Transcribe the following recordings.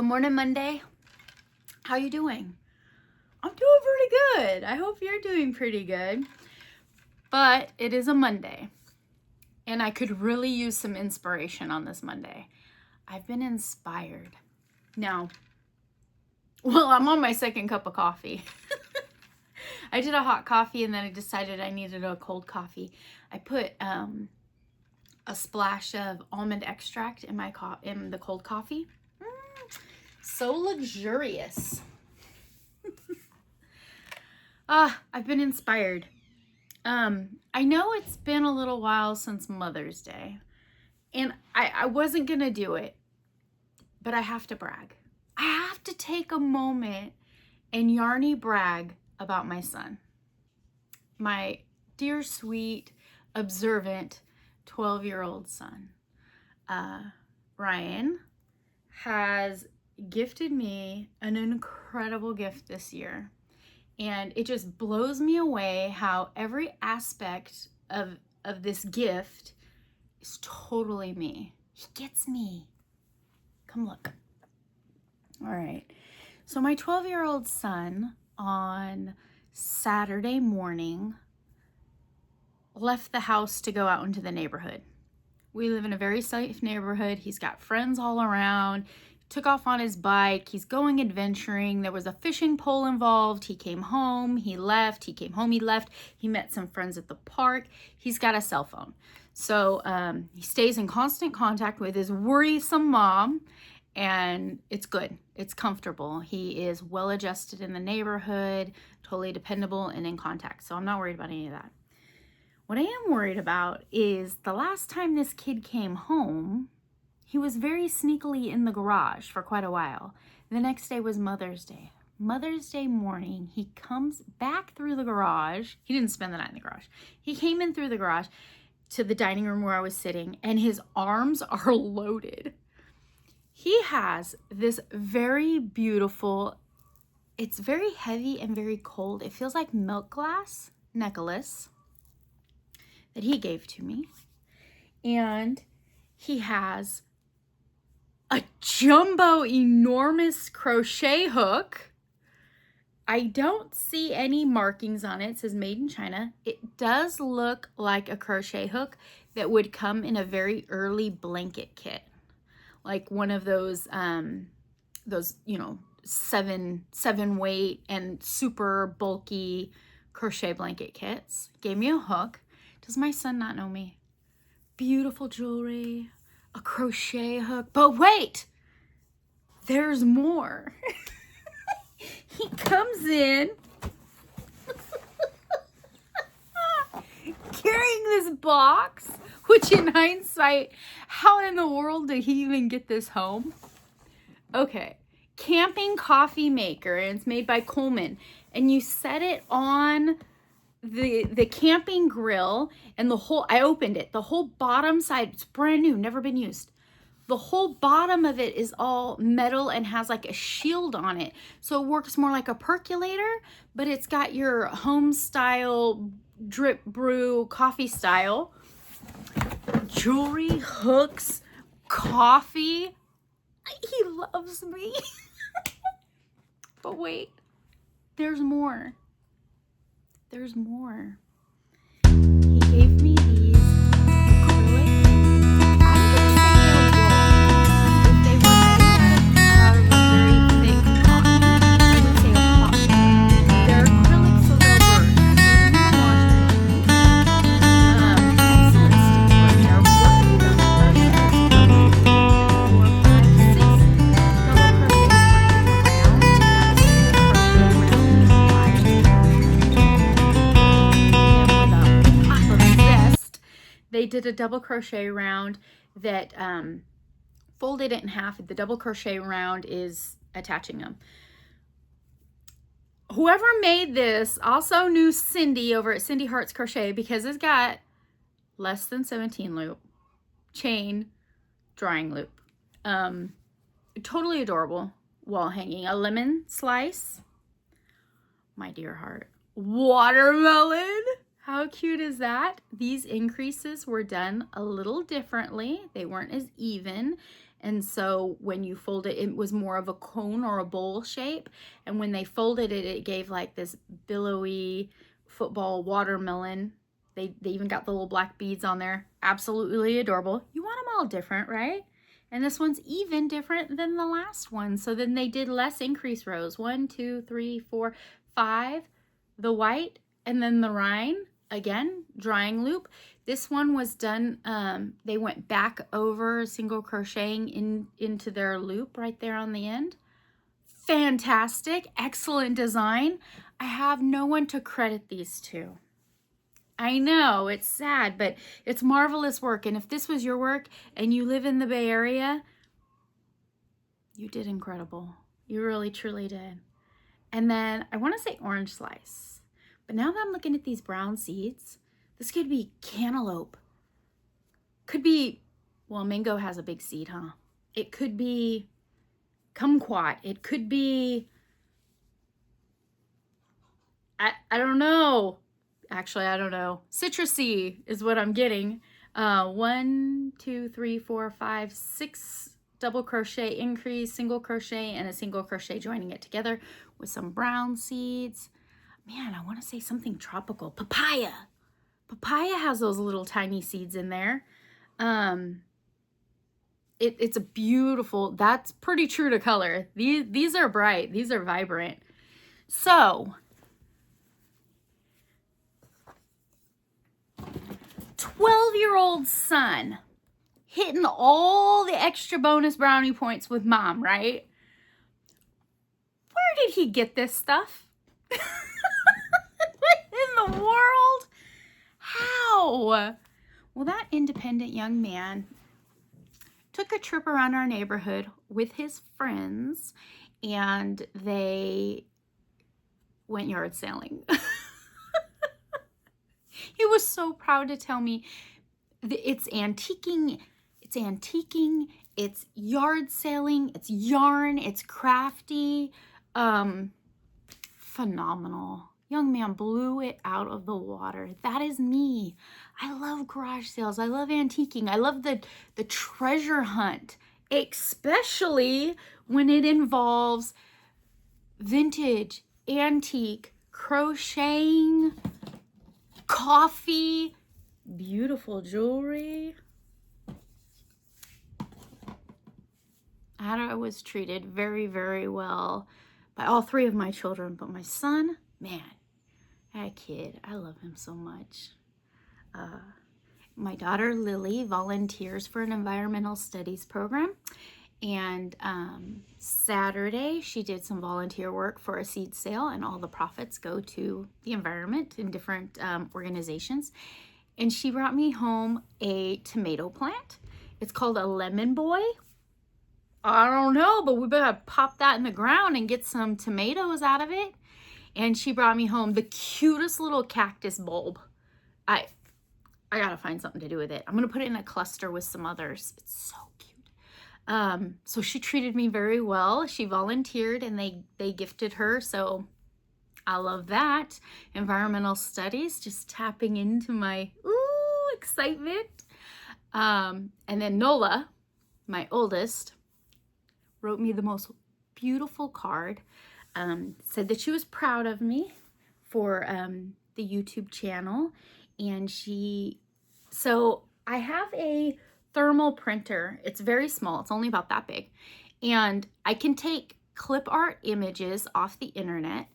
Good morning, Monday. How you doing? I'm doing pretty good. I hope you're doing pretty good. But it is a Monday, and I could really use some inspiration on this Monday. I've been inspired. Now, I'm on my second cup of coffee. I did a hot coffee, and then I decided I needed a cold coffee. I put a splash of almond extract in the cold coffee. So luxurious. I've been inspired. I know it's been a little while since Mother's Day, and I wasn't gonna do it, but I have to brag. I have to take a moment and yarny brag about my son. My dear, sweet, observant 12-year-old son. Ryan has gifted me an incredible gift this year. And it just blows me away how every aspect of this gift is totally me. He gets me. Come look. All right. So my 12-year-old son on Saturday morning left the house to go out into the neighborhood. We live in a very safe neighborhood. He's got friends all around. Took off on his bike. He's going adventuring. There was a fishing pole involved. He came home. He left. He came home. He left. He met some friends at the park. He's got a cell phone. So he stays in constant contact with his worrisome mom, and it's good. It's comfortable. He is well adjusted in the neighborhood, totally dependable and in contact. So I'm not worried about any of that. What I am worried about is the last time this kid came home, he was very sneakily in the garage for quite a while. The next day was Mother's Day. Mother's Day morning, he comes back through the garage. He didn't spend the night in the garage. He came in through the garage to the dining room where I was sitting, and his arms are loaded. He has this very beautiful, it's very heavy and very cold. It feels like milk glass necklace that he gave to me. And he has a jumbo enormous crochet hook. I don't see any markings on it. It says made in China. It does look like a crochet hook that would come in a very early blanket kit. Like one of those, seven weight and super bulky crochet blanket kits. Gave me a hook. Does my son not know me? Beautiful jewelry. A crochet hook. But wait, there's more. He comes in carrying this box, which in hindsight, how in the world did he even get this home? Okay, camping coffee maker, and it's made by Coleman, and you set it on the camping grill, and I opened it, the whole bottom side, it's brand new, never been used. The whole bottom of it is all metal and has like a shield on it. So it works more like a percolator, but it's got your home style drip brew coffee style. Jewelry, hooks, coffee. He loves me. But wait, there's more. There's more. He gave me these acrylic. I'm gonna say they're wool. If they were made out of a very thick cotton, I would say a cotton. They're acrylic, so they'll burn. Excellent stick. They're working double crochet. 4, 5, 6 double crochets around. They did a double crochet round that folded it in half. The double crochet round is attaching them. Whoever made this also knew Cindy over at Cindy Hearts Crochet, because it's got less than 17 loop, chain, drawing loop. Totally adorable wall hanging. A lemon slice. My dear heart. Watermelon. How cute is that? These increases were done a little differently. They weren't as even. And so when you fold it, it was more of a cone or a bowl shape. And when they folded it, it gave like this billowy football watermelon. They even got the little black beads on there. Absolutely adorable. You want them all different, right? And this one's even different than the last one. So then they did less increase rows. 1, 2, 3, 4, 5. The white and then the rind. Again, drying loop. This one was done, they went back over single crocheting into their loop right there on the end. Fantastic, excellent design. I have no one to credit these to. I know, it's sad, but it's marvelous work. And if this was your work and you live in the Bay Area, you did incredible. You really, truly did. And then I want to say orange slice. But now that I'm looking at these brown seeds, this could be cantaloupe. Could be, well, mango has a big seed, huh? It could be kumquat. It could be, I don't know. Actually, I don't know. Citrusy is what I'm getting. 1, 2, 3, 4, 5, 6 double crochet increase, single crochet, and a single crochet joining it together with some brown seeds. Man, I want to say something tropical. Papaya. Papaya has those little tiny seeds in there. It's a beautiful, that's pretty true to color. These are bright. These are vibrant. So, 12-year-old son hitting all the extra bonus brownie points with mom, right? Where did he get this stuff? In the world? How? Well, that independent young man took a trip around our neighborhood with his friends, and they went yard sailing. He was so proud to tell me it's antiquing, it's yard sailing, it's yarn, it's crafty. Phenomenal. Young man blew it out of the water. That is me. I love garage sales. I love antiquing. I love the treasure hunt, especially when it involves vintage, antique, crocheting, coffee, beautiful jewelry. I was treated very, very well by all 3 of my children, but my son, man, that kid, I love him so much. My daughter Lily volunteers for an environmental studies program, and Saturday she did some volunteer work for a seed sale, and all the profits go to the environment in different organizations. And she brought me home a tomato plant. It's called a lemon boy. I don't know, but we better pop that in the ground and get some tomatoes out of it. And she brought me home the cutest little cactus bulb. I gotta find something to do with it. I'm gonna put it in a cluster with some others. It's so cute. So she treated me very well. She volunteered and they gifted her. So I love that. Environmental studies, just tapping into my excitement. And then Nola, my oldest, wrote me the most beautiful card. Said that she was proud of me for the YouTube channel. And so I have a thermal printer. It's very small. It's only about that big. And I can take clip art images off the internet,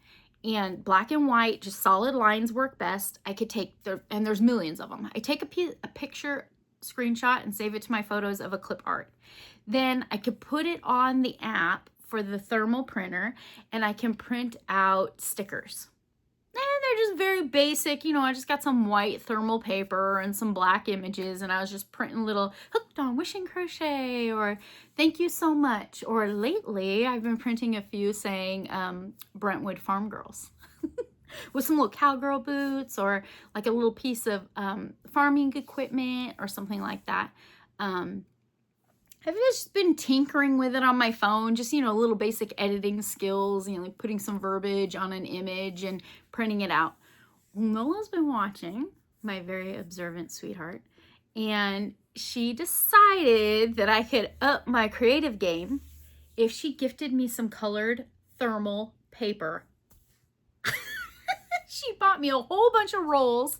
and black and white, just solid lines work best. I could take, and there's millions of them. I take a picture, screenshot, and save it to my photos of a clip art. Then I could put it on the app for the thermal printer, and I can print out stickers. And they're just very basic, you know, I just got some white thermal paper and some black images, and I was just printing little hooked on wishing crochet or thank you so much. Or lately, I've been printing a few saying Brentwood Farm Girls with some little cowgirl boots or like a little piece of farming equipment or something like that. I've just been tinkering with it on my phone, just, you know, little basic editing skills, you know, like putting some verbiage on an image and printing it out. Nola's been watching, my very observant sweetheart, And she decided that I could up my creative game if she gifted me some colored thermal paper. She bought me a whole bunch of rolls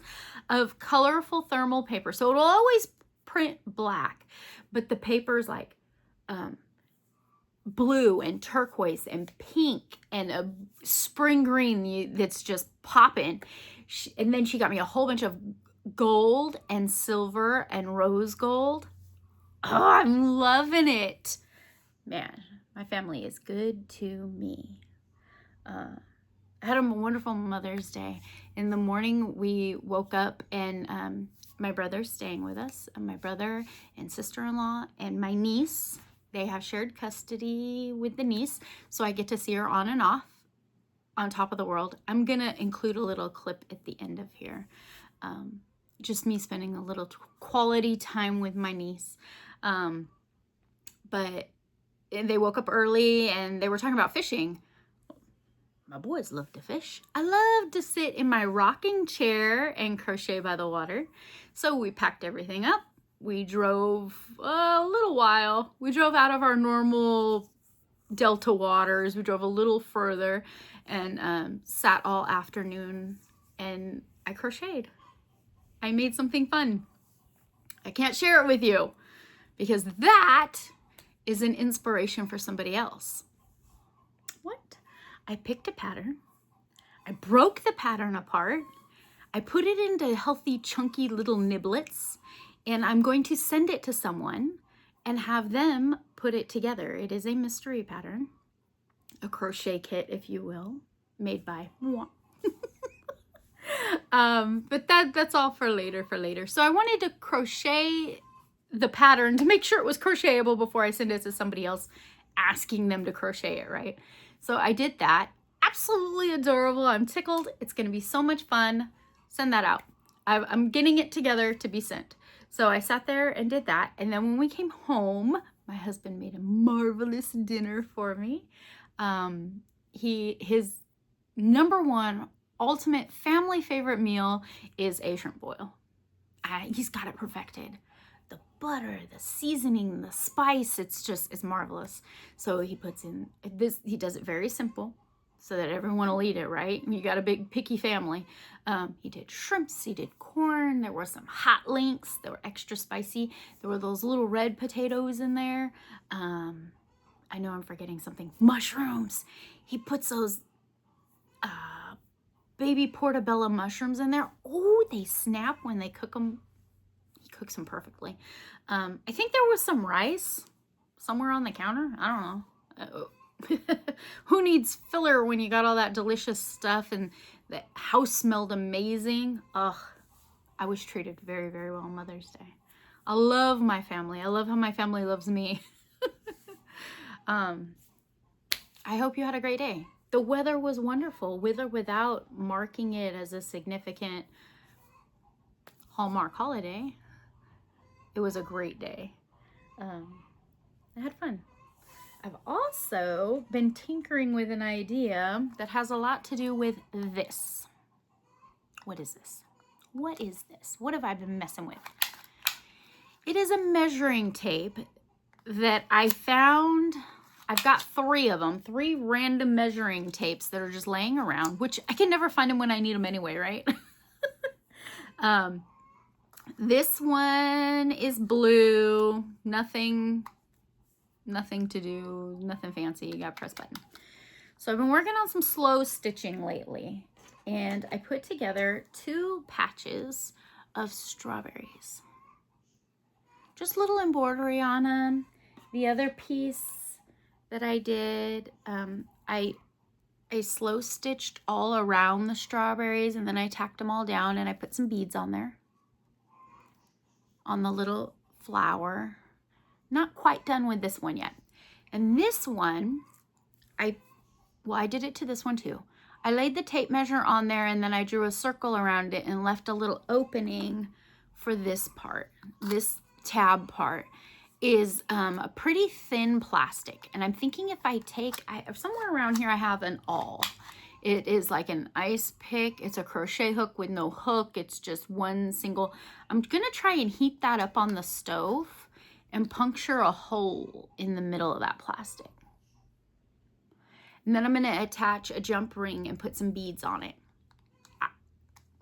of colorful thermal paper. So it'll always print black, but the paper's like blue and turquoise and pink and a spring green that's just popping. And then she got me a whole bunch of gold and silver and rose gold. Oh, I'm loving it. Man, my family is good to me. I had a wonderful Mother's Day. In the morning, we woke up and my brother's staying with us. My brother and sister-in-law and my niece, they have shared custody with the niece, so I get to see her on and off on top of the world. I'm going to include a little clip at the end of here. Just me spending a little quality time with my niece. But they woke up early and they were talking about fishing. My boys love to fish. I love to sit in my rocking chair and crochet by the water. So we packed everything up. We drove a little while. We drove out of our normal Delta waters. We drove a little further and sat all afternoon and I crocheted. I made something fun. I can't share it with you because that is an inspiration for somebody else. What? I picked a pattern. I broke the pattern apart. I put it into healthy, chunky little niblets, and I'm going to send it to someone and have them put it together. It is a mystery pattern, a crochet kit, if you will, made by moi. But that's all for later. So I wanted to crochet the pattern to make sure it was crochetable before I send it to somebody else asking them to crochet it, right? So I did that. Absolutely adorable. I'm tickled. It's going to be so much fun. Send that out. I'm getting it together to be sent. So I sat there and did that. And then when we came home, my husband made a marvelous dinner for me. His number one ultimate family favorite meal is a shrimp boil. He's got it perfected. The butter, the seasoning, the spice, it's marvelous. So he puts in this, he does it very simple so that everyone will eat it, right? You got a big picky family. He did shrimps, he did corn, there were some hot links that were extra spicy. There were those little red potatoes in there. I know I'm forgetting something. Mushrooms. He puts those baby portobello mushrooms in there. Oh, they snap when they cook them. He cooks them perfectly. I think there was some rice somewhere on the counter. I don't know. Who needs filler when you got all that delicious stuff and the house smelled amazing? Ugh, I was treated very, very well on Mother's Day. I love my family. I love how my family loves me. I hope you had a great day. The weather was wonderful, with or without marking it as a significant Hallmark holiday. It was a great day. I had fun. I've also been tinkering with an idea that has a lot to do with this. What is this? What is this? What have I been messing with? It is a measuring tape that I found. I've got 3 of them, 3 random measuring tapes that are just laying around, which I can never find them when I need them anyway, right? This one is blue, nothing to do, nothing fancy. You got to press button. So I've been working on some slow stitching lately, and I put together 2 patches of strawberries. Just little embroidery on them. The other piece that I did, I slow stitched all around the strawberries, and then I tacked them all down, and I put some beads on there on the little flower. Not quite done with this one yet. And this one, I did it to this one too. I laid the tape measure on there, and then I drew a circle around it and left a little opening for this part. This tab part is a pretty thin plastic, and I'm thinking if I take, somewhere around here I have an awl. It is like an ice pick. It's a crochet hook with no hook. It's just one single. I'm gonna try and heat that up on the stove and puncture a hole in the middle of that plastic. And then I'm gonna attach a jump ring and put some beads on it.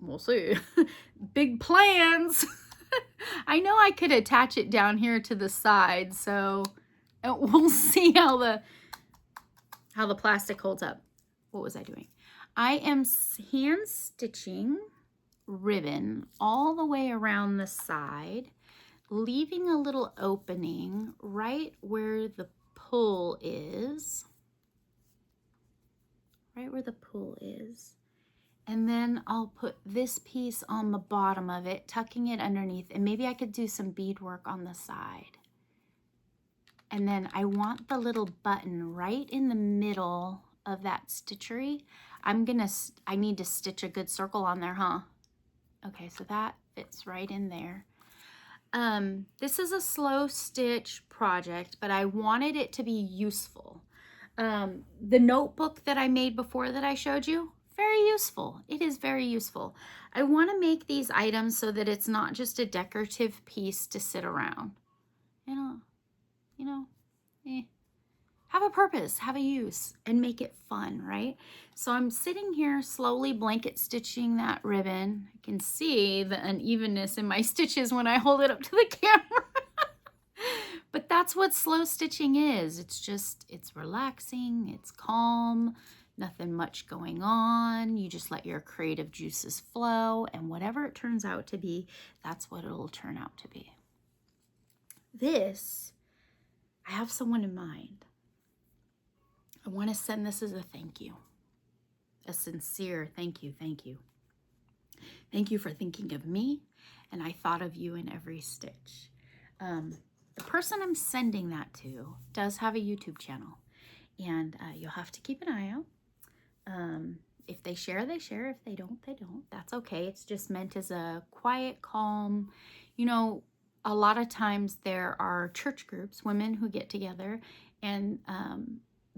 We'll see. Big plans. I know I could attach it down here to the side, so we'll see how the plastic holds up. What was I doing? I am hand stitching ribbon all the way around the side, leaving a little opening right where the pull is. Right where the pull is. And then I'll put this piece on the bottom of it, tucking it underneath, and maybe I could do some beadwork on the side. And then I want the little button right in the middle of that stitchery. I need to stitch a good circle on there, huh? Okay, so that fits right in there. This is a slow stitch project, but I wanted it to be useful. The notebook that I made before that I showed you, very useful. It is very useful. I want to make these items so that it's not just a decorative piece to sit around. Have a purpose, have a use, and make it fun, right? So I'm sitting here slowly blanket stitching that ribbon. I can see the unevenness in my stitches when I hold it up to the camera. But that's what slow stitching is. It's relaxing, it's calm, nothing much going on. You just let your creative juices flow, and whatever it turns out to be, that's what it'll turn out to be. This, I have someone in mind. I want to send this as a thank you, a sincere thank you, thank you. Thank you for thinking of me, and I thought of you in every stitch. The person I'm sending that to does have a YouTube channel, and you'll have to keep an eye out. If they share, they share. If they don't, they don't. That's okay. It's just meant as a quiet, calm, a lot of times there are church groups, women who get together, and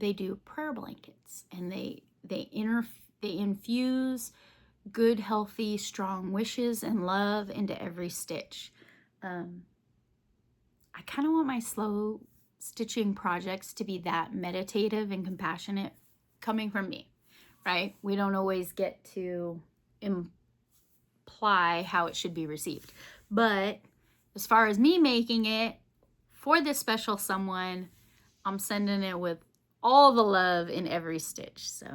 they do prayer blankets, and they infuse good, healthy, strong wishes and love into every stitch. I kind of want my slow stitching projects to be that meditative and compassionate coming from me, right? We don't always get to imply how it should be received. But as far as me making it for this special someone, I'm sending it with all the love in every stitch. So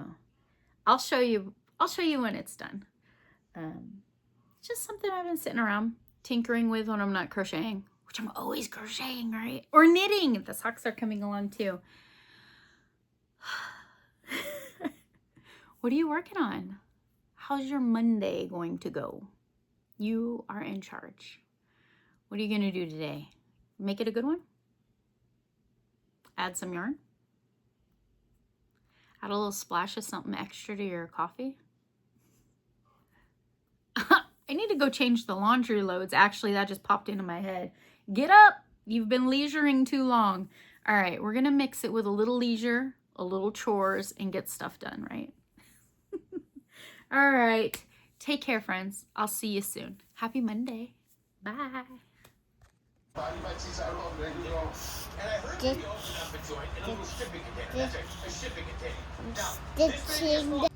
I'll show you when it's done. It's just something I've been sitting around tinkering with when I'm not crocheting, which I'm always crocheting, right? Or knitting. The socks are coming along too. What are you working on? How's your Monday going to go? You are in charge. What are you going to do today? Make it a good one? Add some yarn? Add a little splash of something extra to your coffee? I need to go change the laundry loads. Actually, that just popped into my head. Get up! You've been leisuring too long. All right, we're going to mix it with a little leisure, a little chores, and get stuff done, right? All right. Take care, friends. I'll see you soon. Happy Monday. Bye. Stitching.